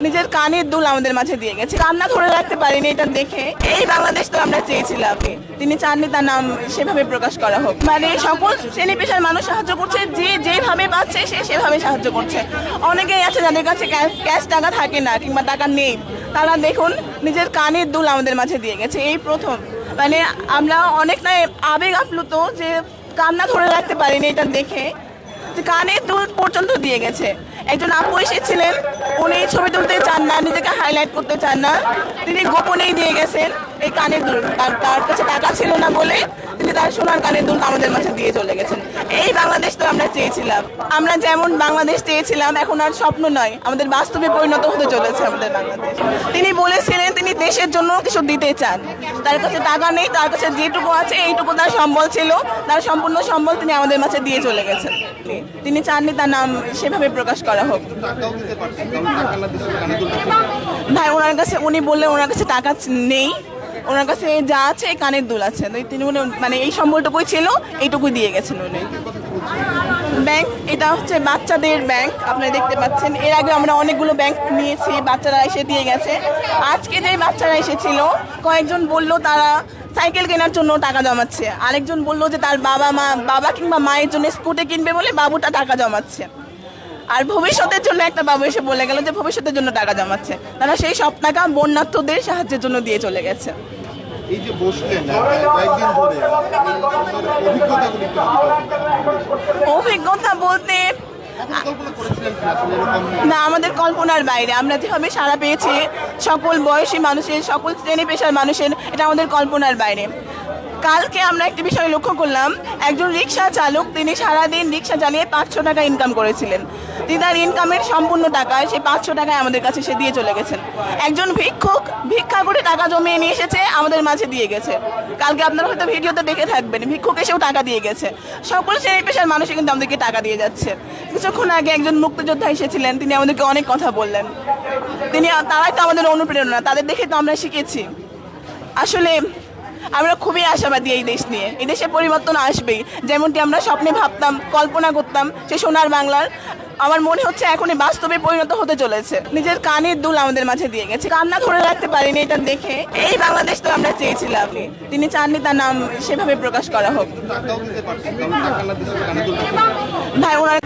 নিজের কানের দুল আমাদের মাঝে দিয়ে গেছে। কান্না ধরে রাখতে পারিনি এটা দেখে। এই বাংলাদেশ তো আমরা চেয়েছিলাম। তিনি চাননি তার নাম সেভাবে প্রকাশ করা হোক। মানে সকল শ্রেণী পেশার মানুষ সাহায্য করছে, যে যেভাবে পাচ্ছে সে সেভাবে সাহায্য করছে। অনেকেই আছে যাদের কাছে ক্যাশ টাকা থাকে না কিংবা টাকা নেই, তারা দেখুন নিজের কানের দুল আমাদের মাঝে দিয়ে গেছে। এই প্রথম মানে আমরা অনেকটাই আবেগ আপ্লুত যে কান্না ধরে রাখতে পারিনি এটা দেখে। কানের দুল পর্যন্ত দিয়ে গেছে। একজন আপু এসেছিলেন, উনি ছবি তুলতে চান না, নিজেকে হাইলাইট করতে চান না, তিনি গোপনেই দিয়ে গেছেন এই কানের দুল। তার কাছে টাকা ছিল না বলে তিনি তার সোনার কানের দুল আমাদের মাঝে দিয়ে চলে গেছেন। এই বাংলাদেশ তো আমরা চেয়েছিলাম। আমরা যেমন বাংলাদেশ চেয়েছিলাম, এখন আর স্বপ্ন নয়, আমাদের বাস্তবে পরিণত হতে চলেছে আমাদের বাংলাদেশ। তিনি বলেছিলেন তিনি দেশের জন্য কিছু দিতে চান। তার কাছে টাকা নেই, তার কাছে যেটুকু আছে এইটুকু তার সম্বল ছিল, তার সম্পূর্ণ সম্বল তিনি আমাদের মাঝে দিয়ে চলে গেছেন। তিনি চাননি তার নাম সেভাবে প্রকাশ করা হোক। ভাই ওনার কাছে, উনি বললেন ওনার কাছে টাকা নেই, ওনার কাছে যা আছে এই কানের দুল আছে। তিনি মানে এই সম্বলটুকুই ছিল, এইটুকুই দিয়ে গেছেন উনি। ব্যাংক, এটা হচ্ছে বাচ্চাদের ব্যাংক, আপনারা দেখতে পাচ্ছেন। এর আগে আমরা অনেকগুলো ব্যাংক নিয়েছি, বাচ্চারা এসে দিয়ে গেছে। আজকে যে বাচ্চারা এসেছিল, কয়েকজন বলল তারা সাইকেল কেনার জন্য টাকা জমাচ্ছে, আরেকজন বলল যে তার বাবা কিংবা মায়ের জন্য স্কুটি কিনবে বলে বাবুটা টাকা জমাচ্ছে, আর ভবিষ্যতের জন্য একটা বাবু এসে বলে গেল যে ভবিষ্যতের জন্য টাকা জমাচ্ছে। তারা সেই সব টাকা বন্যার্থদের সাহায্যের জন্য দিয়ে চলে গেছে। এই যে বসলেন কয়েকদিন ধরে, অভিজ্ঞতা বলতে না, আমাদের কল্পনার বাইরে। আমরা যেভাবে সাড়া পেয়েছি সকল বয়সী মানুষের, সকল শ্রেণী পেশার মানুষের, এটা আমাদের কল্পনার বাইরে। কালকে আমরা একটি বিষয় লক্ষ্য করলাম, একজন রিক্সা চালক, তিনি সারাদিন রিক্সা চালিয়ে 500 টাকা ইনকাম করেছিলেন। তিনি তার ইনকামের সম্পূর্ণ টাকায়, সেই 500 টাকায় আমাদের কাছে সে দিয়ে চলে গেছেন। একজন ভিক্ষুক ভিক্ষা করে টাকা জমিয়ে নিয়ে এসেছে, আমাদের মাঝে দিয়ে গেছে। কালকে আপনারা হয়তো ভিডিওতে দেখে থাকবেন, ভিক্ষুক এসেও টাকা দিয়ে গেছে। সকল শ্রেণী পেশার মানুষই কিন্তু আমাদেরকে টাকা দিয়ে যাচ্ছে। কিছুক্ষণ আগে একজন মুক্তিযোদ্ধা এসেছিলেন, তিনি আমাদেরকে অনেক কথা বললেন। তারাই তো আমাদের অনুপ্রেরণা, তাদের দেখে তো আমরা শিখেছি। আসলে আমরা খুবই আশাবাদী এই দেশ নিয়ে। এই দেশে পরিবর্তন আসবেই, যেমনটি আমরা স্বপ্নে ভাবতাম, কল্পনা করতাম সে সোনার বাংলার। আমার মনে হচ্ছে এখনই বাস্তবে পরিণত হতে চলেছে। নিজের কানের দুল আমাদের মাঝে দিয়ে গেছে। কান্না ধরে রাখতে পারিনি এটা দেখে। এই বাংলাদেশ তো আমরা চেয়েছিলাম। তিনি চাননি তার নাম সেভাবে প্রকাশ করা হোক। ভাই ওনার